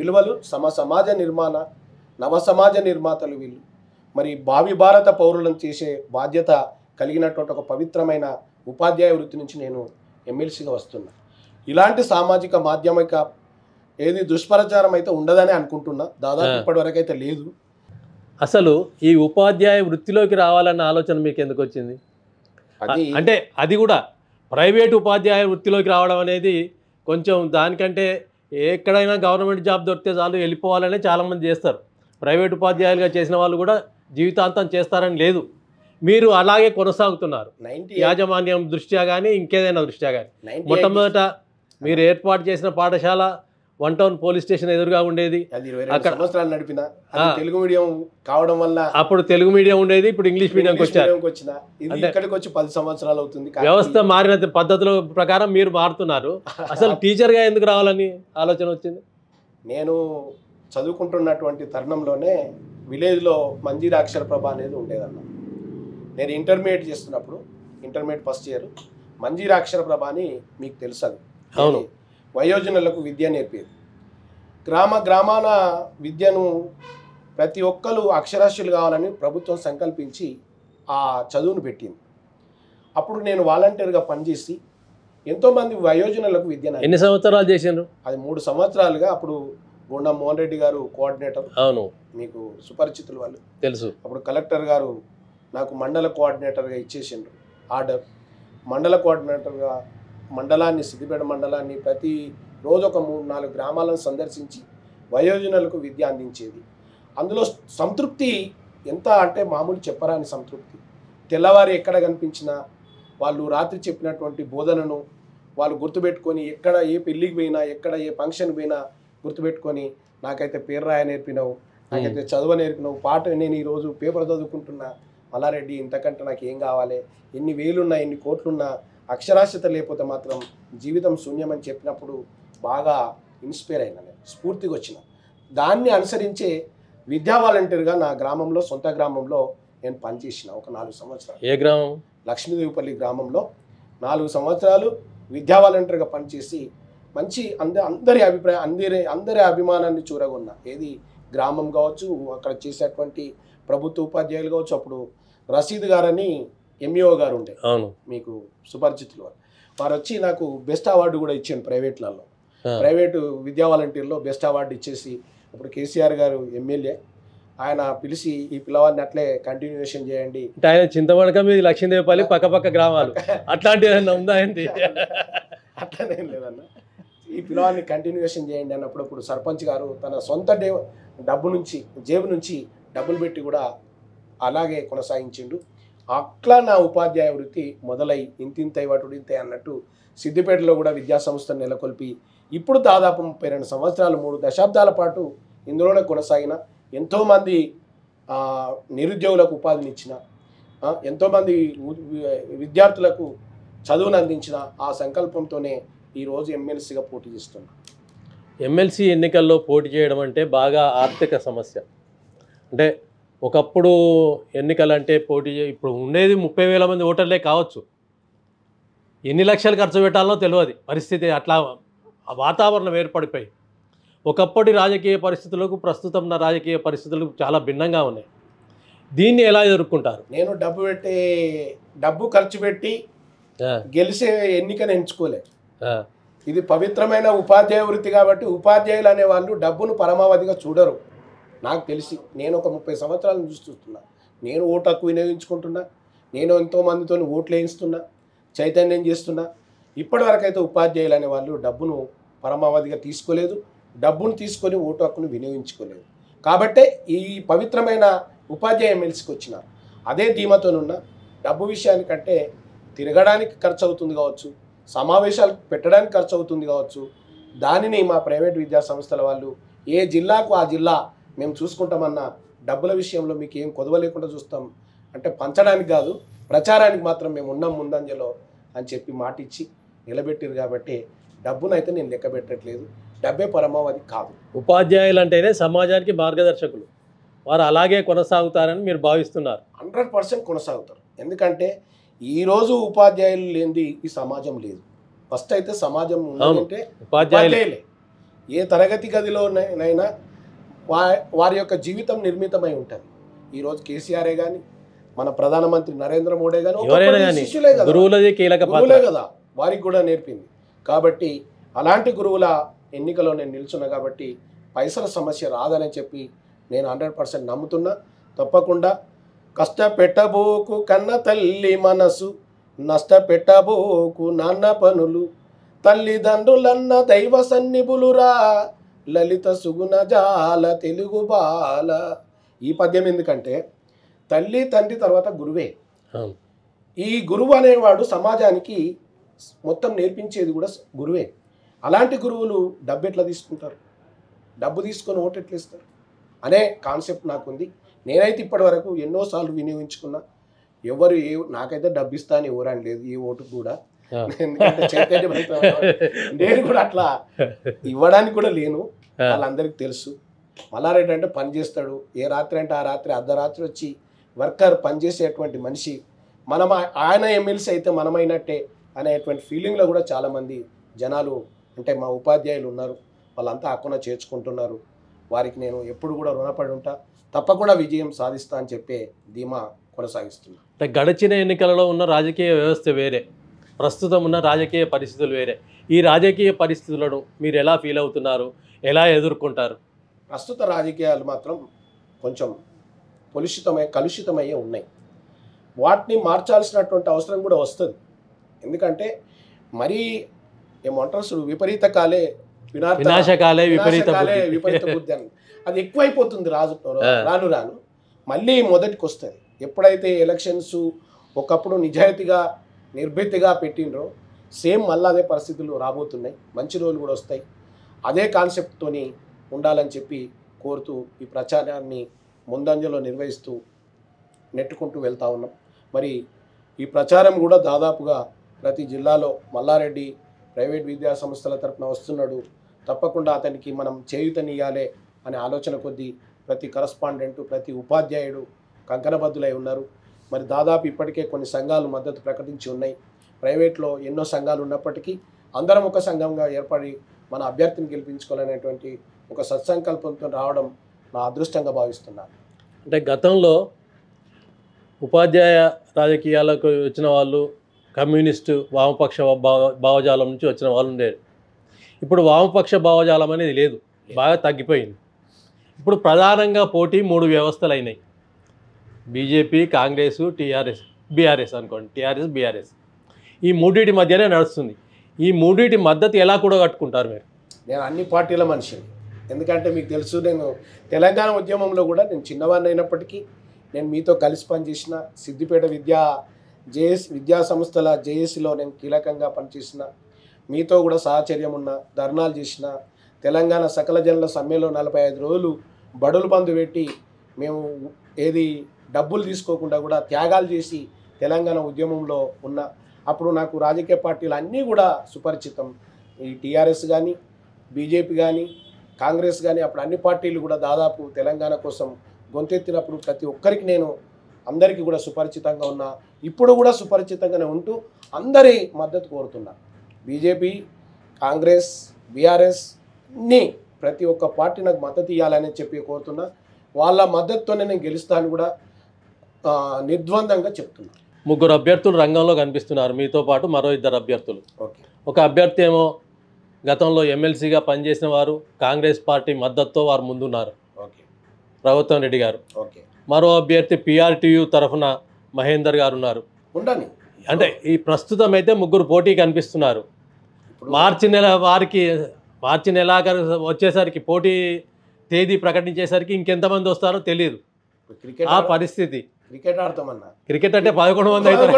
విలువలు సమాజ నిర్మాణ, నవ సమాజ నిర్మాతలు వీళ్ళు. మరి భావి భారత పౌరులను చేసే బాధ్యత కలిగినటువంటి ఒక పవిత్రమైన ఉపాధ్యాయ వృత్తి నుంచి నేను ఎమ్మెల్సీగా వస్తున్నా. ఇలాంటి సామాజిక మాధ్యమిక దుష్ప్రచారం అయితే ఉండదని అనుకుంటున్నా. దాదాపు ఇప్పటివరకు అయితే లేదు. అసలు ఈ ఉపాధ్యాయ వృత్తిలోకి రావాలన్న ఆలోచన మీకు ఎందుకు వచ్చింది? అంటే అది కూడా ప్రైవేట్ ఉపాధ్యాయ వృత్తిలోకి రావడం అనేది కొంచెం దానికంటే ఎక్కడైనా గవర్నమెంట్ జాబ్ దొరికితే చాలు వెళ్ళిపోవాలని చాలామంది చేస్తారు. ప్రైవేట్ ఉపాధ్యాయులుగా చేసిన వాళ్ళు కూడా జీవితాంతం చేస్తారని లేదు. మీరు అలాగే కొనసాగుతున్నారు యాజమాన్యం దృష్ట్యా కానీ ఇంకేదైనా దృష్ట్యా కానీ. మొట్టమొదట మీరు ఏర్పాటు చేసిన పాఠశాల 1 టౌన్ పోలీస్ స్టేషన్ ఎదురుగా ఉండేది. అక్కడ సంవత్సరాలు నడిపిన తెలుగు మీడియం కావడం వల్ల అప్పుడు తెలుగు మీడియం ఉండేది, ఇప్పుడు ఇంగ్లీష్ మీడియంకి వచ్చారు. ఇక్కడికి వచ్చి 10 సంవత్సరాలు అవుతుంది. వ్యవస్థ మారిన పద్ధతుల ప్రకారం మీరు మారుతున్నారు. అసలు టీచర్గా ఎందుకు రావాలని ఆలోచన వచ్చింది? నేను చదువుకుంటున్నటువంటి తరుణంలోనే విలేజ్లో మంజీరా అక్షరప్రభ అనేది ఉండేదన్న. నేను ఇంటర్మీడియట్ చేస్తున్నప్పుడు, ఇంటర్మీడియట్ ఫస్ట్ ఇయర్, మంజీరా అక్షరప్రభ అని మీకు తెలుసు. అది అవును, వయోజనులకు విద్య నేర్పేది. గ్రామాల విద్యను ప్రతి ఒక్కరు అక్షరాస్యులు కావాలని ప్రభుత్వం సంకల్పించి ఆ చదువును పెట్టింది. అప్పుడు నేను వాలంటీర్గా పనిచేసి ఎంతోమంది వయోజనులకు విద్యను. ఎన్ని సంవత్సరాలు చేశారు? అది 3 సంవత్సరాలుగా. అప్పుడు గుండా మోహన్ రెడ్డి గారు కోఆర్డినేటర్, అవును మీకు సుపరిచితులు వాళ్ళు తెలుసు. అప్పుడు కలెక్టర్ గారు నాకు మండల కోఆర్డినేటర్గా ఇచ్చేసిండ్రు ఆర్డర్. మండల కోఆర్డినేటర్గా మండలాన్ని, సిద్దిపేట మండలాన్ని ప్రతి రోజు ఒక 3-4 గ్రామాలను సందర్శించి వయోజనులకు విద్య అందించేది. అందులో సంతృప్తి ఎంత అంటే మామూలు చెప్పరాని సంతృప్తి. తెల్లవారి ఎక్కడ కనిపించినా వాళ్ళు రాత్రి చెప్పినటువంటి బోధనను వాళ్ళు గుర్తుపెట్టుకొని, ఎక్కడ ఏ పెళ్ళికి పోయినా, ఎక్కడ ఏ ఫంక్షన్కి పోయినా గుర్తుపెట్టుకొని, నాకైతే పేరు రాయ నేర్పినావు, నాకైతే చదువు నేర్పినావు, పాట నేను ఈరోజు పేపర్ చదువుకుంటున్నా, మల్లారెడ్డి ఇంతకంటే నాకు ఏం కావాలి, ఎన్ని వేలున్నా ఎన్ని కోట్లున్నా అక్షరాస్యత లేకపోతే మాత్రం జీవితం శూన్యమని చెప్పినప్పుడు బాగా ఇన్స్పైర్ అయినా, నేను స్ఫూర్తిగా వచ్చిన. దాన్ని అనుసరించే విద్యా వాలంటీర్గా నా గ్రామంలో, సొంత గ్రామంలో నేను పనిచేసిన ఒక 4 సంవత్సరాలు. ఏ గ్రామం? లక్ష్మీదేవిపల్లి గ్రామంలో 4 సంవత్సరాలు విద్యా వాలంటీర్గా పనిచేసి మంచి అందరి అభిమానాన్ని చూరగొన్న. ఏది గ్రామం కావచ్చు, అక్కడ చేసేటువంటి ప్రభుత్వ ఉపాధ్యాయులు కావచ్చు. అప్పుడు రసీద్ గారని ఎంఈఓ గారు ఉండే, అవును మీకు సుపరిచితులు. వారు వచ్చి నాకు బెస్ట్ అవార్డు కూడా ఇచ్చాను ప్రైవేట్లలో. ప్రైవేటు విద్యా వాలంటీర్లో బెస్ట్ అవార్డు ఇచ్చేసి, అప్పుడు కేసీఆర్ గారు ఎమ్మెల్యే, ఆయన పిలిచి ఈ పిల్లవాడిని అట్లే కంటిన్యూషన్ చేయండి. ఆయన చింతమడక మీద లక్ష్మీదేవిపల్లి పక్క గ్రామాలు అట్లాంటి ఉందా ఏంటి? అట్లనేం లేదన్న. ఈ పిల్లవాడిని కంటిన్యూషన్ చేయండి అన్నప్పుడు ఇప్పుడు సర్పంచ్ గారు తన సొంత జేబు నుంచి డబ్బులు పెట్టి కూడా అలాగే కొనసాగించిండు. అట్లా నా ఉపాధ్యాయ వృత్తి మొదలై ఇంతింతై వటుడింతై అన్నట్టు సిద్దిపేటలో కూడా విద్యాసంస్థను నెలకొల్పి ఇప్పుడు దాదాపు 32 సంవత్సరాలు, 3 దశాబ్దాల పాటు ఇందులోనే కొనసాగిన, ఎంతోమంది నిరుద్యోగులకు ఉపాధినిచ్చిన, ఎంతోమంది విద్యార్థులకు చదువును అందించిన ఆ సంకల్పంతోనే ఈరోజు ఎమ్మెల్సీగా పోటీ చేస్తున్నాను. ఎమ్మెల్సీ ఎన్నికల్లో పోటీ చేయడం అంటే బాగా ఆర్థిక సమస్య. అంటే ఒకప్పుడు ఎన్నికలంటే ఇప్పుడు ఉండేది 30,000 మంది ఓటర్లే కావచ్చు, ఎన్ని లక్షలు ఖర్చు పెట్టాలనో తెలియదు పరిస్థితి. అట్లా వాతావరణం ఏర్పడిపోయి ఒకప్పటి రాజకీయ పరిస్థితులకు ప్రస్తుతం ఉన్న రాజకీయ పరిస్థితులకు చాలా భిన్నంగా ఉన్నాయి. దీన్ని ఎలా ఎదుర్కొంటారు? నేను డబ్బు ఖర్చు పెట్టి గెలిచే ఎన్నికను ఎంచుకోలే. ఇది పవిత్రమైన ఉపాధ్యాయ వృత్తి కాబట్టి ఉపాధ్యాయులు అనే వాళ్ళు డబ్బును పరమావధిగా చూడరు. నాకు తెలిసి నేను ఒక 30 సంవత్సరాలను చూస్తున్నా. నేను ఓటు హక్కు వినియోగించుకుంటున్నా, నేను ఎంతోమందితో ఓట్లు వేయిస్తున్నా, చైతన్యం చేస్తున్నా. ఇప్పటివరకు అయితే ఉపాధ్యాయులు అనే వాళ్ళు డబ్బును పరమావధిగా తీసుకోలేదు, డబ్బును తీసుకొని ఓటు హక్కును వినియోగించుకోలేదు. కాబట్టే ఈ పవిత్రమైన ఉపాధ్యాయ ఎమ్మెల్సీకి వచ్చిన అదే ధీమతోనున్న. డబ్బు విషయానికంటే తిరగడానికి ఖర్చు అవుతుంది కావచ్చు, సమావేశాలు పెట్టడానికి ఖర్చు అవుతుంది కావచ్చు, దానిని మా ప్రైవేట్ విద్యా సంస్థల వాళ్ళు ఏ జిల్లాకు ఆ జిల్లా మేము చూసుకుంటామన్నా డబ్బుల విషయంలో మీకు ఏం కొదవ లేకుండా చూస్తాం అంటే పంచడానికి కాదు, ప్రచారానికి మాత్రం మేము ఉన్నాం ముందంజలో అని చెప్పి మాటిచ్చి నిలబెట్టారు. కాబట్టి డబ్బునైతే నేను లెక్క పెట్టట్లేదు, డబ్బే పరమావధి కాదు. ఉపాధ్యాయులు అంటేనే సమాజానికి మార్గదర్శకులు, వారు అలాగే కొనసాగుతారని మీరు భావిస్తున్నారు? 100% కొనసాగుతారు. ఎందుకంటే ఈరోజు ఉపాధ్యాయులు లేనిది ఈ సమాజం లేదు. ఫస్ట్ అయితే సమాజం ఉందంటే ఉపాధ్యాయులే. ఏ తరగతి గదిలోనైనా వారి యొక్క జీవితం నిర్మితమై ఉంటుంది. ఈరోజు కేసీఆరే కానీ, మన ప్రధానమంత్రి నరేంద్ర మోడీ కానీ శిష్యులే కదా, వారికి కూడా నేర్పింది. కాబట్టి అలాంటి గురువుల ఎన్నికలో నేను నిల్చున్నా. కాబట్టి పైసల సమస్య రాదని చెప్పి నేను 100% నమ్ముతున్నా. తప్పకుండా కష్టపెట్టబోకు కన్న తల్లి మనసు, నష్టపెట్టబోకు నాన్న పనులు, తల్లిదండ్రులన్న దైవ సన్నిపులురా, లలిత సుగుణ జాల తెలుగు బాల. ఈ పద్యం ఎందుకంటే తల్లి తండ్రి తర్వాత గురువే. ఈ గురువు అనేవాడు సమాజానికి మొత్తం నేర్పించేది కూడా గురువే. అలాంటి గురువులు డబ్బు ఎట్లా తీసుకుంటారు, డబ్బు తీసుకొని ఓటు ఎట్లా ఇస్తారు అనే కాన్సెప్ట్ నాకుంది. నేనైతే ఇప్పటి వరకు ఎన్నోసార్లు వినియోగించుకున్నా. ఎవరు నాకైతే డబ్బు ఇస్తా అని ఎవరని లేదు ఈ ఓటుకు కూడా. ఎందుకంటే చైతన్యం నేను కూడా అట్లా ఇవ్వడానికి కూడా లేను, వాళ్ళందరికీ తెలుసు. మల్లారెడ్డి అంటే పని చేస్తాడు, ఏ రాత్రి అంటే ఆ రాత్రి అర్ధరాత్రి వచ్చి వర్కర్ పనిచేసేటువంటి మనిషి. మనం ఆయన ఎమ్మెల్సీ అయితే మనమైనట్టే అనేటువంటి ఫీలింగ్లో కూడా చాలామంది జనాలు అంటే మా ఉపాధ్యాయులు ఉన్నారు, వాళ్ళంతా హక్కున చేర్చుకుంటున్నారు. వారికి నేను ఎప్పుడు కూడా రుణపడి ఉంటా, తప్పకుండా విజయం సాధిస్తా అని చెప్పే ధీమా కొనసాగిస్తున్నా. గడిచిన ఎన్నికలలో ఉన్న రాజకీయ వ్యవస్థ వేరే, ప్రస్తుతం ఉన్న రాజకీయ పరిస్థితులు వేరే. ఈ రాజకీయ పరిస్థితులను మీరు ఎలా ఫీల్ అవుతున్నారు, ఎలా ఎదుర్కొంటారు? ప్రస్తుత రాజకీయాలు మాత్రం కొంచెం కలుషితమయ్యే ఉన్నాయి. వాటిని మార్చాల్సినటువంటి అవసరం కూడా వస్తుంది. ఎందుకంటే మరీ ఏమంటారు, విపరీత కాలే వినాశకాలే విపరీత బుద్ధి అని అది ఎక్కువైపోతుంది రాను రాను మళ్ళీ మొదటికి వస్తుంది. ఎప్పుడైతే ఎలక్షన్స్ ఒకప్పుడు నిజాయితీగా నిర్భీతిగా పెట్టిండ్రో సేమ్ మళ్ళీ అదే పరిస్థితులు రాబోతున్నాయి. మంచి రోజులు కూడా వస్తాయి. అదే కాన్సెప్ట్తోని ఉండాలని చెప్పి కోరుతూ ఈ ప్రచారాన్ని ముందంజలో నిర్వహిస్తూ నెట్టుకుంటూ వెళ్తూ ఉన్నాం. మరి ఈ ప్రచారం కూడా దాదాపుగా ప్రతి జిల్లాలో మల్లారెడ్డి ప్రైవేట్ విద్యా సంస్థల తరఫున వస్తున్నాడు, తప్పకుండా అతనికి మనం చేయూతనియాలే అనే ఆలోచన కొద్దీ ప్రతి కరస్పాండెంటు ప్రతి ఉపాధ్యాయుడు కంకణబద్దులై ఉన్నారు. మరి దాదాపు ఇప్పటికే కొన్ని సంఘాలు మద్దతు ప్రకటించి ఉన్నాయి. ప్రైవేట్లో ఎన్నో సంఘాలు ఉన్నప్పటికీ అందరం ఒక సంఘంగా ఏర్పడి మన అభ్యర్థిని గెలిపించుకోవాలనేటువంటి ఒక సత్సంకల్పంతో రావడం నా అదృష్టంగా భావిస్తున్నాను. అంటే గతంలో ఉపాధ్యాయ రాజకీయాలకు వచ్చిన వాళ్ళు కమ్యూనిస్టు వామపక్ష భావజాలం నుంచి వచ్చిన వాళ్ళు ఉండేది. ఇప్పుడు వామపక్ష భావజాలం అనేది లేదు, బాగా తగ్గిపోయింది. ఇప్పుడు ప్రధానంగా పోటీ 3 వ్యవస్థలు అయినాయి, బీజేపీ, కాంగ్రెస్, బీఆర్ఎస్ అనుకోండి, బీఆర్ఎస్. ఈ మూడింటి మధ్యనే నడుస్తుంది. ఈ మూడింటి మద్దతు ఎలా కూడా కట్టుకుంటారు మీరు? నేను అన్ని పార్టీల మనిషిని. ఎందుకంటే మీకు తెలుసు, నేను తెలంగాణ ఉద్యమంలో కూడా నేను చిన్నవాడిని అయినప్పటికీ నేను మీతో కలిసి పనిచేసిన, సిద్దిపేట విద్యా సంస్థల జేఏసీలో నేను కీలకంగా పనిచేసిన, మీతో కూడా సహచర్యం ఉన్న, ధర్నాలు చేసిన, తెలంగాణ సకల జనుల సమ్మెలో 45 రోజులు బడులు బంధు పెట్టి మేము డబ్బులు తీసుకోకుండా కూడా త్యాగాలు చేసి తెలంగాణ ఉద్యమంలో ఉన్న. అప్పుడు నాకు రాజకీయ పార్టీలు అన్నీ కూడా సుపరిచితం. ఈ టీఆర్ఎస్ కానీ, బీజేపీ కానీ, కాంగ్రెస్ కానీ, అప్పుడు అన్ని పార్టీలు కూడా దాదాపు తెలంగాణ కోసం గొంతెత్తినప్పుడు ప్రతి ఒక్కరికి నేను అందరికీ కూడా సుపరిచితంగా ఉన్నా. ఇప్పుడు కూడా సుపరిచితంగానే ఉంటూ అందరి మద్దతు కోరుతున్నా. బీజేపీ, కాంగ్రెస్, బీఆర్ఎస్ అన్నీ ప్రతి ఒక్క పార్టీ నాకు మద్దతు ఇవ్వాలని చెప్పి కోరుతున్నా. వాళ్ళ మద్దతుతోనే నేను గెలుస్తాను కూడా నిర్ద్వందంగా చెప్తున్నా. 3 అభ్యర్థులు రంగంలో కనిపిస్తున్నారు, మీతో పాటు మరో 2 అభ్యర్థులు. ఒక అభ్యర్థి ఏమో గతంలో ఎమ్మెల్సీగా పనిచేసిన వారు, కాంగ్రెస్ పార్టీ మద్దతుతో వారు ముందున్నారు, ప్రభుత్వం రెడ్డి గారు. మరో అభ్యర్థి PRTU తరఫున మహేందర్ గారు ఉన్నారు. అంటే ఈ ప్రస్తుతం అయితే 3 పోటీ కనిపిస్తున్నారు. మార్చి నెల వచ్చేసరికి పోటీ తేదీ ప్రకటించేసరికి ఇంకెంతమంది వస్తారో తెలియదు. ఆ పరిస్థితి. క్రికెట్ ఆడతామన్నా, క్రికెట్ అంటే 11 మంది అవుతారు,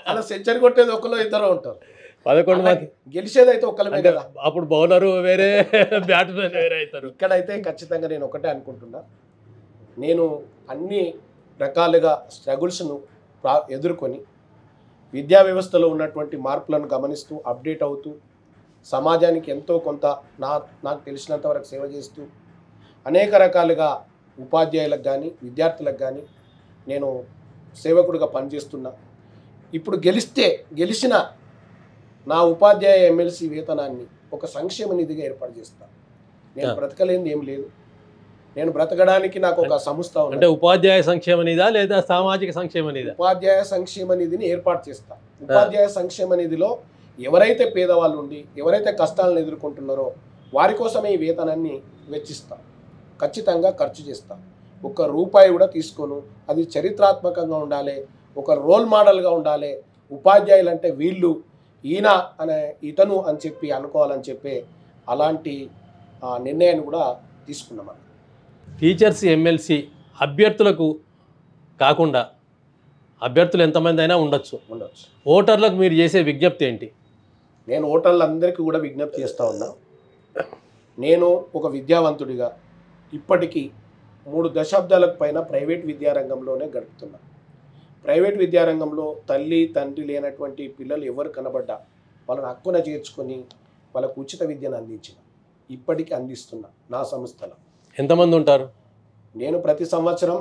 అలా సెంచరీ కొట్టేది ఒకళ్ళు 2 ఉంటారు, 11 మంది గెలిచేది అయితే ఒక్కలమే కదా. అప్పుడు బౌలరు వేరే, బ్యాట్స్మెన్ వేరే అవుతారు. ఇక్కడైతే ఖచ్చితంగా నేను ఒకటే అనుకుంటున్నా, నేను అన్ని రకాలుగా స్ట్రగుల్స్ను ఎదుర్కొని విద్యా వ్యవస్థలో ఉన్నటువంటి మార్పులను గమనిస్తూ అప్డేట్ అవుతూ సమాజానికి ఎంతో కొంత నాకు తెలిసినంత వరకు సేవ చేస్తూ అనేక రకాలుగా ఉపాధ్యాయులకు కానీ విద్యార్థులకు కానీ నేను సేవకుడిగా పనిచేస్తున్నా. ఇప్పుడు గెలిచిన నా ఉపాధ్యాయ ఎమ్మెల్సీ వేతనాన్ని ఒక సంక్షేమ నిధిగా ఏర్పాటు చేస్తాను. నేను బ్రతకలేనిది ఏం లేదు, నేను బ్రతకడానికి నాకు ఒక సంస్థ ఉంది. అంటే ఉపాధ్యాయ సంక్షేమ నిధా లేదా సామాజిక సంక్షేమ నిధి? ఉపాధ్యాయ సంక్షేమ నిధిని ఏర్పాటు చేస్తాను. ఉపాధ్యాయ సంక్షేమ నిధిలో ఎవరైతే పేదవాళ్ళు ఉండి ఎవరైతే కష్టాలను ఎదుర్కొంటున్నారో వారి కోసమే ఈ వేతనాన్ని వెచ్చిస్తాం, ఖచ్చితంగా ఖర్చు చేస్తాం. ఒక్క రూపాయి కూడా తీసుకోను. అది చరిత్రాత్మకంగా ఉండాలి, ఒక రోల్ మోడల్గా ఉండాలి. ఉపాధ్యాయులు అంటే వీళ్ళు, ఈయన అనే ఇతను అని చెప్పి అనుకోవాలని చెప్పి అలాంటి నిర్ణయాన్ని కూడా తీసుకున్నామని. టీచర్స్ ఎమ్మెల్సీ అభ్యర్థులకు కాకుండా అభ్యర్థులు ఎంతమంది అయినా ఉండొచ్చు. ఓటర్లకు మీరు చేసే విజ్ఞప్తి ఏంటి? నేను ఓటర్లందరికీ కూడా విజ్ఞప్తి చేస్తూ ఉన్నా. నేను ఒక విద్యావంతుడిగా ఇప్పటికీ 3 దశాబ్దాలకు పైన ప్రైవేట్ విద్యారంగంలోనే గడుపుతున్నా. ప్రైవేట్ విద్యారంగంలో తల్లి తండ్రి లేనటువంటి పిల్లలు ఎవరు కనబడ్డా వాళ్ళని హక్కున చేర్చుకొని వాళ్ళకు ఉచిత విద్యను అందించిన, ఇప్పటికీ అందిస్తున్నా నా సంస్థలో. ఎంతమంది ఉంటారు? నేను ప్రతి సంవత్సరం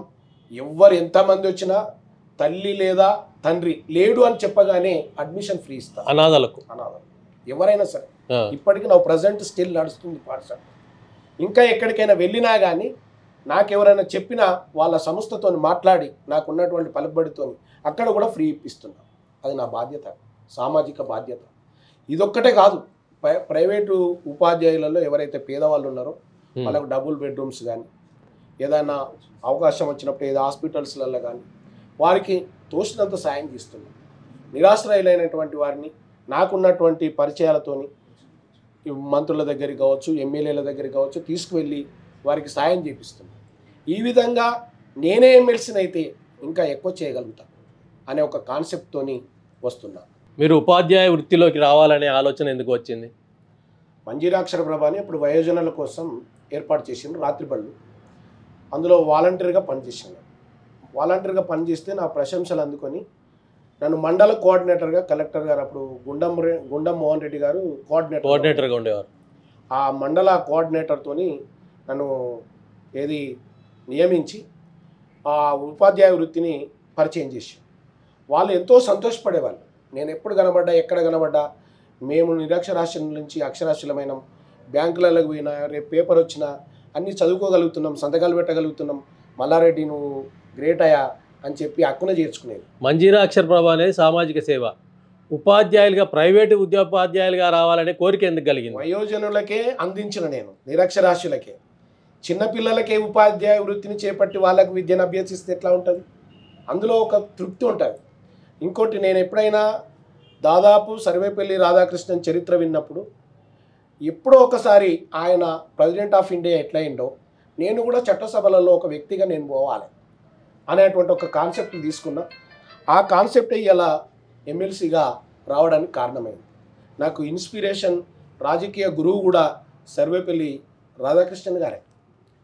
ఎవరు ఎంతమంది వచ్చినా తల్లి లేదా తండ్రి లేడు అని చెప్పగానే అడ్మిషన్ ఫ్రీ ఇస్తా. అనాథలకు ఎవరైనా సరే. ఇప్పటికీ నా ప్రజెంట్ స్టిల్ నడుస్తుంది పాఠశాల. ఇంకా ఎక్కడికైనా వెళ్ళినా కానీ నాకెవరైనా చెప్పినా వాళ్ళ సంస్థతో మాట్లాడి నాకున్నటువంటి పలుకుబడితో అక్కడ కూడా ఫ్రీ ఇప్పిస్తున్నా. అది నా బాధ్యత, సామాజిక బాధ్యత. ఇదొక్కటే కాదు, ప్రైవేటు ఉపాధ్యాయులలో ఎవరైతే పేదవాళ్ళు ఉన్నారో వాళ్ళకు డబుల్ బెడ్రూమ్స్ కానీ ఏదైనా అవకాశం వచ్చినప్పుడు ఏదో హాస్పిటల్స్లలో కానీ వారికి తోచినంత సాయం చేస్తున్నాం. నిరాశ్రయులైనటువంటి వారిని నాకున్నటువంటి పరిచయాలతోని మంత్రుల దగ్గరికి కావచ్చు, ఎమ్మెల్యేల దగ్గరికి కావచ్చు తీసుకువెళ్ళి వారికి సాయం చేపిస్తున్నాం. ఈ విధంగా నేనే ఎమ్మెల్సీని అయితే ఇంకా ఎక్కువ చేయగలుగుతాను అనే ఒక కాన్సెప్ట్తోని వస్తున్నా. మీరు ఉపాధ్యాయ వృత్తిలోకి రావాలనే ఆలోచన ఎందుకు వచ్చింది? మంజీరాక్షర ప్రభాని ఇప్పుడు వయోజనుల కోసం ఏర్పాటు చేసిండు రాత్రి బళ్ళు. అందులో వాలంటీర్గా పనిచేసాను. వాలంటీర్గా పనిచేస్తే నా ప్రశంసలు అందుకొని నన్ను మండల కోఆర్డినేటర్గా కలెక్టర్ గారు అప్పుడు గుండం మోహన్ రెడ్డి గారు కోఆర్డినేటర్గా ఉండేవారు. ఆ మండల కోఆర్డినేటర్తోని నన్ను నియమించి ఆ ఉపాధ్యాయ వృత్తిని పరిచయం చేసి వాళ్ళు ఎంతో సంతోషపడేవాళ్ళు. నేను ఎప్పుడు కనబడ్డా ఎక్కడ కనబడ్డా మేము నిరక్షరాస్యుల నుంచి అక్షరాస్యులమైన బ్యాంకులకు పోయినా రేపు పేపర్ వచ్చినా అన్నీ చదువుకోగలుగుతున్నాం, సంతకాలు పెట్టగలుగుతున్నాం, మల్లారెడ్డి నువ్వు గ్రేట్ అయ్యా అని చెప్పి హక్కున చేర్చుకునేది. మంజీరాక్షర ప్రభ అనేది సామాజిక సేవ. ఉపాధ్యాయులుగా ప్రైవేటు ఉద్యోగాధ్యాయులుగా రావాలనే కోరిక ఎందుకు కలిగింది? వయోజనులకే అందించిన నేను, నిరక్షరాస్యులకే, చిన్నపిల్లలకే ఉపాధ్యాయ వృత్తిని చేపట్టి వాళ్ళకు విద్యను అభ్యసిస్తే ఎట్లా ఉంటుంది? అందులో ఒక తృప్తి ఉంటుంది. ఇంకోటి, నేను ఎప్పుడైనా దాదాపు సర్వేపల్లి రాధాకృష్ణన్ చరిత్ర విన్నప్పుడు ఎప్పుడో ఒకసారి ఆయన ప్రెసిడెంట్ ఆఫ్ ఇండియా ఎట్లయిందో నేను కూడా చట్టసభలలో ఒక వ్యక్తిగా నేను పోవాలి అనేటువంటి ఒక కాన్సెప్ట్ తీసుకున్నా. ఆ కాన్సెప్ట్ ఇలా ఎమ్మెల్సీగా రావడానికి కారణమైంది. నాకు ఇన్స్పిరేషన్ రాజకీయ గురువు కూడా సర్వేపల్లి రాధాకృష్ణన్ గారే.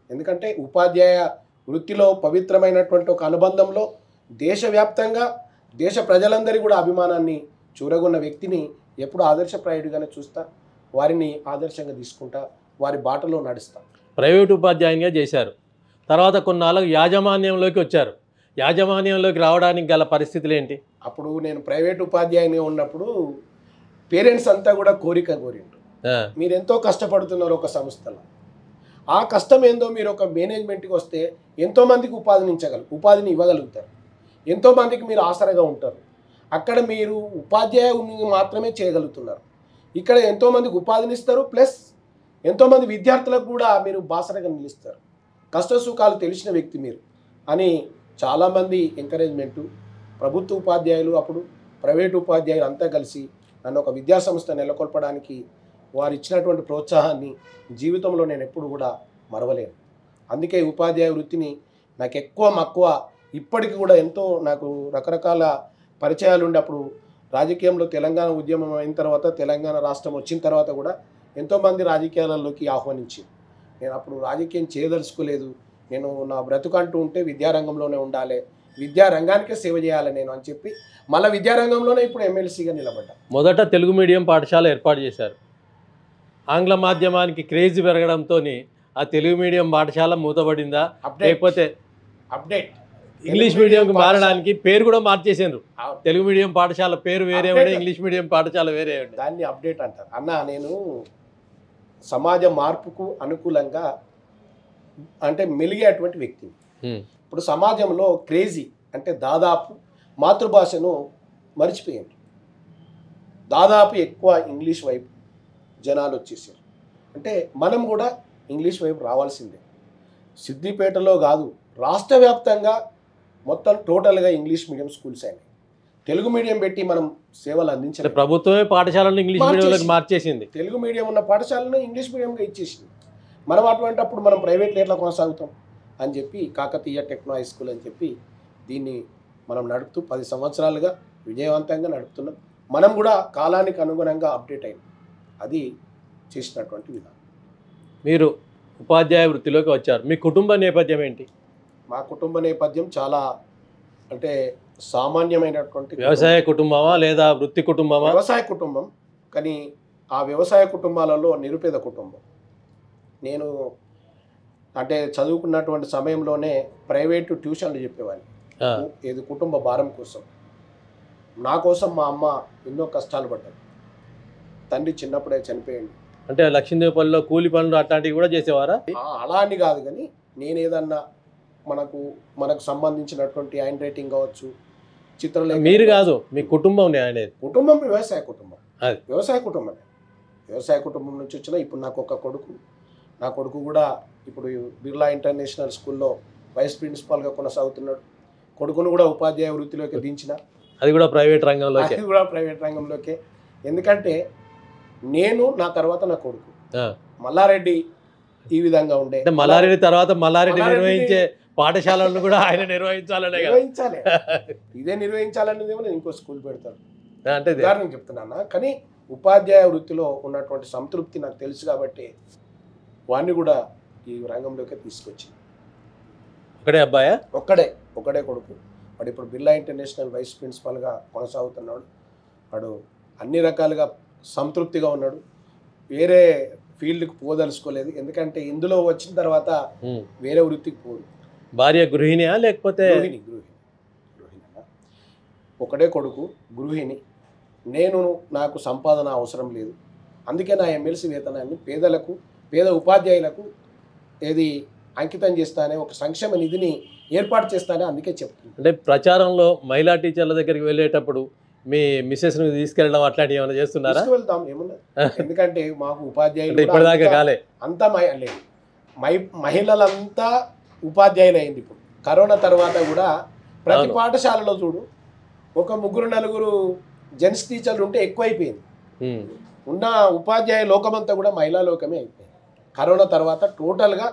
ఎందుకంటే ఉపాధ్యాయ వృత్తిలో పవిత్రమైనటువంటి ఒక అనుబంధంలో దేశవ్యాప్తంగా దేశ ప్రజలందరి కూడా అభిమానాన్ని చూరగొన్న వ్యక్తిని ఎప్పుడు ఆదర్శప్రాయుడిగానే చూస్తా, వారిని ఆదర్శంగా తీసుకుంటా, వారి బాటలో నడుస్తా. ప్రైవేటు ఉపాధ్యాయునిగా చేశారు, తర్వాత కొన్నాళ్ళకు యాజమాన్యంలోకి వచ్చారు. యాజమాన్యంలోకి రావడానికి గల పరిస్థితులు ఏంటి? అప్పుడు నేను ప్రైవేట్ ఉపాధ్యాయునిగా ఉన్నప్పుడు పేరెంట్స్ అంతా కూడా కోరిండు, మీరు ఎంతో కష్టపడుతున్నారు ఒక సంస్థలో, ఆ కష్టం ఏందో మీరు ఒక మేనేజ్మెంట్కి వస్తే ఎంతోమందికి ఉపాధిని ఇవ్వగలుగుతారు, ఎంతోమందికి మీరు ఆసరగా ఉంటారు. అక్కడ మీరు ఉపాధ్యాయుని మాత్రమే చేయగలుగుతున్నారు, ఇక్కడ ఎంతోమందికి ఉపాధిని ఇస్తారు, ప్లస్ ఎంతోమంది విద్యార్థులకు కూడా మీరు బాసరగా నిలుస్తారు, కష్ట సుఖాలు తెలిసిన వ్యక్తి మీరు అని చాలామంది ఎంకరేజ్మెంటు. ప్రభుత్వ ఉపాధ్యాయులు అప్పుడు ప్రైవేటు ఉపాధ్యాయులు అంతా కలిసి నన్ను ఒక విద్యాసంస్థ నెలకొల్పడానికి వారు ఇచ్చినటువంటి ప్రోత్సాహాన్ని జీవితంలో నేను ఎప్పుడు కూడా మరవలేను. అందుకే ఉపాధ్యాయ వృత్తిని నాకు ఎక్కువ మక్కువ. ఇప్పటికి కూడా ఎంతో నాకు రకరకాల పరిచయాలు ఉండి, అప్పుడు రాజకీయంలో తెలంగాణ ఉద్యమం అయిన తర్వాత, తెలంగాణ రాష్ట్రం వచ్చిన తర్వాత కూడా ఎంతోమంది రాజకీయాలలోకి ఆహ్వానించి, నేను అప్పుడు రాజకీయం చేయదలుచుకోలేదు, నేను నా బ్రతుకంటూ ఉంటే విద్యారంగంలోనే ఉండాలి, విద్యారంగానికే సేవ చేయాలి నేను అని చెప్పి మళ్ళీ విద్యారంగంలోనే ఇప్పుడు ఎమ్మెల్సీగా నిలబడ్డా. మొదట తెలుగు మీడియం పాఠశాల ఏర్పాటు చేశారు. ఆంగ్ల మాధ్యమానికి క్రేజ్ పెరగడంతో ఆ తెలుగు మీడియం పాఠశాల మూతపడిందా, లేకపోతే ఇంగ్లీష్ మీడియంకి మారడానికి పేరు కూడా మార్చేసారు? తెలుగు మీడియం పాఠశాల పేరు వేరే ఉండే, ఇంగ్లీష్ మీడియం పాఠశాల వేరే ఉండే, దాన్ని అప్డేట్ అంటారు. అన్న, నేను సమాజ మార్పుకు అనుకూలంగా అంటే మెలిగేటువంటి వ్యక్తిని. ఇప్పుడు సమాజంలో క్రేజీ అంటే దాదాపు మాతృభాషను మర్చిపోయారు, దాదాపు ఎక్కువ ఇంగ్లీష్ వైపు జనాలు వచ్చేసారు. అంటే మనం కూడా ఇంగ్లీష్ వైపు రావాల్సిందే. సిద్దిపేటలో కాదు, రాష్ట్ర వ్యాప్తంగా మొత్తం టోటల్గా ఇంగ్లీష్ మీడియం స్కూల్స్ అయినాయి. తెలుగు మీడియం పెట్టి మనం సేవలు అందించలేదు. ప్రభుత్వమే పాఠశాలను ఇంగ్లీష్ మీడియంలోకి మార్చేసింది. తెలుగు మీడియం ఉన్న పాఠశాలను ఇంగ్లీష్ మీడియంగా ఇచ్చేసింది. మనం అటువంటిప్పుడు మనం ప్రైవేట్లో ఎట్లా కొనసాగుతాం అని చెప్పి కాకతీయ టెక్నో హై స్కూల్ అని చెప్పి దీన్ని మనం నడుపుతూ 10 సంవత్సరాలుగా విజయవంతంగా నడుపుతున్నాం. మనం కూడా కాలానికి అనుగుణంగా అప్డేట్ అయింది. అది చేసినటువంటి విధానం. మీరు ఉపాధ్యాయ వృత్తిలోకి వచ్చారు. మీ కుటుంబ నేపథ్యం ఏంటి? మా కుటుంబ నేపథ్యం చాలా అంటే సామాన్యమైనటువంటి వ్యవసాయ కుటుంబమా లేదా వృత్తి కుటుంబమా? వ్యవసాయ కుటుంబం. కానీ ఆ వ్యవసాయ కుటుంబాలలో నిరుపేద కుటుంబం. నేను అంటే చదువుకున్నటువంటి సమయంలోనే ప్రైవేటు ట్యూషన్లు చెప్పేవాడిని, ఏది కుటుంబ భారం కోసం. నా కోసం మా అమ్మ ఎన్నో కష్టాలు పడ్డది. తండ్రి చిన్నప్పుడే చనిపోయింది. అంటే లక్ష్మీదేవిపల్లిలో కూలి పనులు అట్లాంటివి కూడా చేసేవారా? అలా అని కాదు, కానీ నేను ఏదన్నా మనకు సంబంధించినటువంటి హ్యాండ్ రైటింగ్ కావచ్చు, చిత్రలేఖ. మీరు కాదు, మీ కుటుంబం అనేది. కుటుంబం వ్యవసాయ కుటుంబం. వ్యవసాయ కుటుంబమే. వ్యవసాయ కుటుంబం నుంచి వచ్చిన ఇప్పుడు నాకు ఒక కొడుకు. నా కొడుకు కూడా ఇప్పుడు బిర్లా ఇంటర్నేషనల్ స్కూల్లో వైస్ ప్రిన్సిపాల్గా కొనసాగుతున్నాడు. కొడుకును కూడా ఉపాధ్యాయ వృత్తిలోకి దించిన. అది కూడా ప్రైవేట్ రంగంలోకి. అది కూడా ప్రైవేట్ రంగంలోకే. ఎందుకంటే నేను నా తర్వాత నా కొడుకు మల్లారెడ్డి ఈ విధంగా ఉండే. మల్లారెడ్డి తర్వాత మల్లారెడ్డి నిర్వహించే పాఠశాలను కూడా ఆయన నిర్వహించాలనే ఇదే నిర్వహించాలనేదేమో నేను ఇంకో స్కూల్ పెడతాను అంటే ఉదాహరణ చెప్తున్నా. కానీ ఉపాధ్యాయ వృత్తిలో ఉన్నటువంటి సంతృప్తి నాకు తెలుసు కాబట్టి వాడిని కూడా ఈ రంగంలోకి తీసుకొచ్చింది. ఒకడే అబ్బాయా? ఒకడే కొడుకు. వాడు ఇప్పుడు బిర్లా ఇంటర్నేషనల్ వైస్ ప్రిన్సిపాల్గా కొనసాగుతున్నాడు. వాడు అన్ని రకాలుగా సంతృప్తిగా ఉన్నాడు. వేరే ఫీల్డ్కి పోదలుచుకోలేదు. ఎందుకంటే ఇందులో వచ్చిన తర్వాత వేరే వృత్తికి పోదు. భార్య గృహిణియా లేకపోతే? గృహిణి. ఒకడే కొడుకు, గృహిణి. నాకు సంపాదన అవసరం లేదు. అందుకే నా ఎమ్మెల్సీ వేతనాన్ని పేద ఉపాధ్యాయులకు అంకితం చేస్తానే, ఒక సంక్షేమ నిధిని ఏర్పాటు చేస్తానే అందుకే చెప్తున్నాను. అంటే ప్రచారంలో మహిళా టీచర్ల దగ్గరికి వెళ్ళేటప్పుడు మీ మిస్సెస్ని తీసుకెళ్ళడం అట్లాంటివి ఏమైనా చేస్తున్నారా? వెళ్తాం, ఏమన్నా. ఎందుకంటే మాకు ఉపాధ్యాయులు ఇప్పటిదాకా కాలే. అంతా లేదు, మహిళలంతా ఉపాధ్యాయులు అయింది. ఇప్పుడు కరోనా తర్వాత కూడా ప్రతి పాఠశాలలో చూడు ఒక 3-4 జెంట్స్ టీచర్లు ఉంటే ఎక్కువైపోయింది. ఉన్న ఉపాధ్యాయ లోకమంతా కూడా మహిళా లోకమే అయిపోయింది. కరోనా తర్వాత టోటల్గా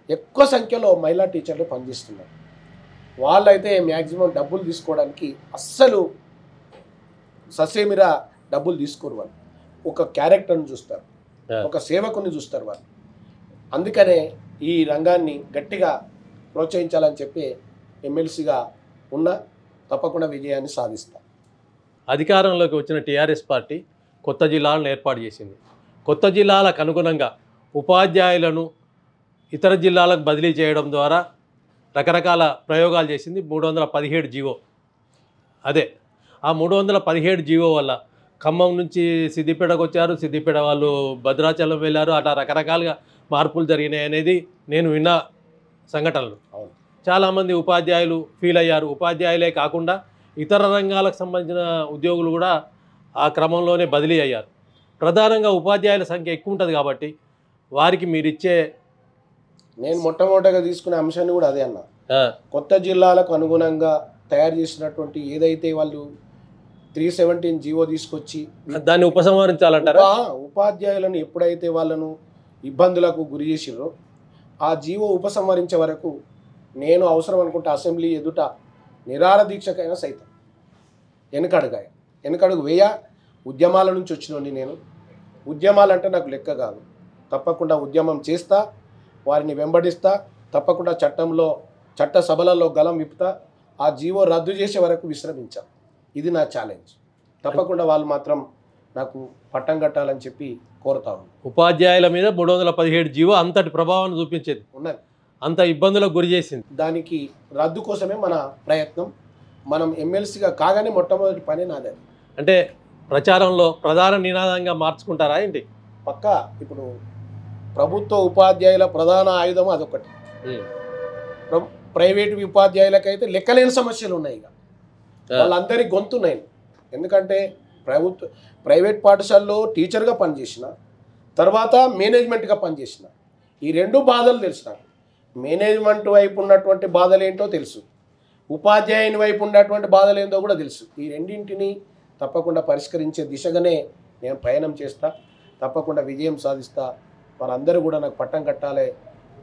ఎక్కువ సంఖ్యలో మహిళా టీచర్లు పనిచేస్తున్నారు. వాళ్ళైతే మ్యాక్సిమం డబ్బులు తీసుకోవడానికి అస్సలు ససేమిరా డబ్బులు తీసుకోరు. వాళ్ళు ఒక క్యారెక్టర్ని చూస్తారు, ఒక సేవకుని చూస్తారు వాళ్ళు. అందుకనే ఈ రంగాన్ని గట్టిగా ప్రోత్సహించాలని చెప్పి ఎమ్మెల్సీగా తప్పకుండా విజయాన్ని సాధిస్తారు. అధికారంలోకి వచ్చిన టీఆర్ఎస్ పార్టీ కొత్త జిల్లాలను ఏర్పాటు చేసింది. కొత్త జిల్లాలకు అనుగుణంగా ఉపాధ్యాయులను ఇతర జిల్లాలకు బదిలీ చేయడం ద్వారా రకరకాల ప్రయోగాలు చేసింది. 317 జీవో. ఆ 317 జీవో వల్ల ఖమ్మం నుంచి సిద్దిపేటకు వచ్చారు, సిద్దిపేట వాళ్ళు భద్రాచలం వెళ్ళారు. అట్లా రకరకాలుగా మార్పులు జరిగినాయి అనేది నేను విన్న సంఘటనలు. చాలామంది ఉపాధ్యాయులు ఫీల్ అయ్యారు. ఉపాధ్యాయులే కాకుండా ఇతర రంగాలకు సంబంధించిన ఉద్యోగులు కూడా ఆ క్రమంలోనే బదిలీ అయ్యారు. ప్రధానంగా ఉపాధ్యాయుల సంఖ్య ఎక్కువ ఉంటుంది కాబట్టి వారికి మీరిచ్చే నేను మొట్టమొదటిగా తీసుకునే అంశాన్ని కూడా అదే అన్నా. కొత్త జిల్లాలకు అనుగుణంగా తయారు చేసినటువంటి ఏదైతే వాళ్ళు 317 జీవో తీసుకొచ్చి దాన్ని ఉపసంహరించాలంటారా? ఉపాధ్యాయులను ఎప్పుడైతే వాళ్ళను ఇబ్బందులకు గురి చేసిరో ఆ జీవో ఉపసంహరించే వరకు నేను అవసరం అనుకుంటే అసెంబ్లీ ఎదుట నిరాహార దీక్షకైనా సైతం వెనకడుగు వేయ. ఉద్యమాల నుంచి వచ్చినండి నేను. ఉద్యమాలంటే నాకు లెక్క కాదు. తప్పకుండా ఉద్యమం చేస్తా, వారిని వెంబడిస్తా, తప్పకుండా చట్ట సభలలో గలం విప్పుతా. ఆ జీవో రద్దు చేసే వరకు విశ్రమించాం. ఇది నా ఛాలెంజ్. తప్పకుండా వాళ్ళు మాత్రం నాకు పట్టం కట్టాలని చెప్పి కోరుతా ఉన్నాను. ఉపాధ్యాయుల మీద 317 జీవో అంతటి ప్రభావాన్ని చూపించేది ఉన్నది, అంత ఇబ్బందులకు గురి చేసింది. దానికి రద్దు కోసమే మన ప్రయత్నం. మనం ఎమ్మెల్సీగా కాగానే మొట్టమొదటి పని నాదే. అంటే ప్రచారంలో ప్రధాన నినాదంగా మార్చుకుంటారా ఏంటి? పక్కా. ఇప్పుడు ప్రభుత్వ ఉపాధ్యాయుల ప్రధాన ఆయుధం అదొకటి. ప్రైవేటు ఉపాధ్యాయులకైతే లెక్కలేని సమస్యలు ఉన్నాయి. ఇక వాళ్ళందరి గొంతున్నాయి. ఎందుకంటే ప్రైవేట్ పాఠశాలలో టీచర్గా పనిచేసిన తర్వాత మేనేజ్మెంట్గా పనిచేసిన ఈ 2 బాధలు తెలుసు నాకు. మేనేజ్మెంట్ వైపు ఉన్నటువంటి బాధలు ఏంటో తెలుసు, ఉపాధ్యాయుని వైపు ఉన్నటువంటి బాధలు ఏందో కూడా తెలుసు. ఈ రెండింటిని తప్పకుండా పరిష్కరించే దిశగానే నేను ప్రయాణం చేస్తా, తప్పకుండా విజయం సాధిస్తా. వారందరూ కూడా నాకు పట్టం కట్టాలి,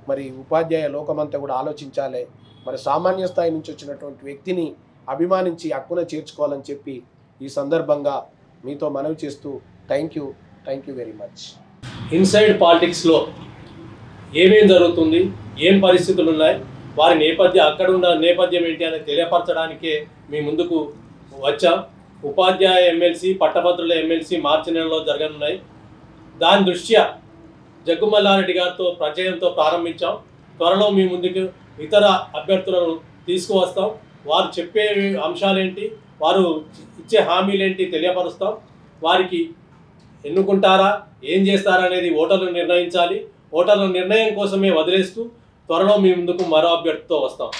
మరి ఉపాధ్యాయ లోకమంతా కూడా ఆలోచించాలి, మరి సామాన్య స్థాయి నుంచి వచ్చినటువంటి వ్యక్తిని అభిమానించి హక్కున చేర్చుకోవాలని చెప్పి ఈ సందర్భంగా మీతో మనవి చేస్తూ thank you very much. Inside పాలిటిక్స్లో ఏమేం జరుగుతుంది, ఏం పరిస్థితులు ఉన్నాయి, వారి అక్కడున్న నేపథ్యం ఏంటి అనేది తెలియపరచడానికే మీ ముందుకు వచ్చాం. ఉపాధ్యాయ ఎమ్మెల్సీ, పట్టభద్రుల ఎమ్మెల్సీ మార్చి నెలలో జరగనున్నాయి. దాని దృష్ట్యా జగ్గుమల్లారెడ్డి గారితో ప్రజయంతో ప్రారంభించాం. త్వరలో మీ ముందుకు ఇతర అభ్యర్థులను తీసుకువస్తాం. వారు చెప్పే అంశాలేంటి, వారు ఇచ్చే హామీలేంటి తెలియపరుస్తాం. వారికి ఎన్నుకుంటారా, ఏం చేస్తారా అనేది ఓటర్లు నిర్ణయించాలి. ఓటర్ల నిర్ణయం కోసమే వదిలేస్తూ త్వరలో మీ ముందుకు మరో అభ్యర్థితో వస్తాం.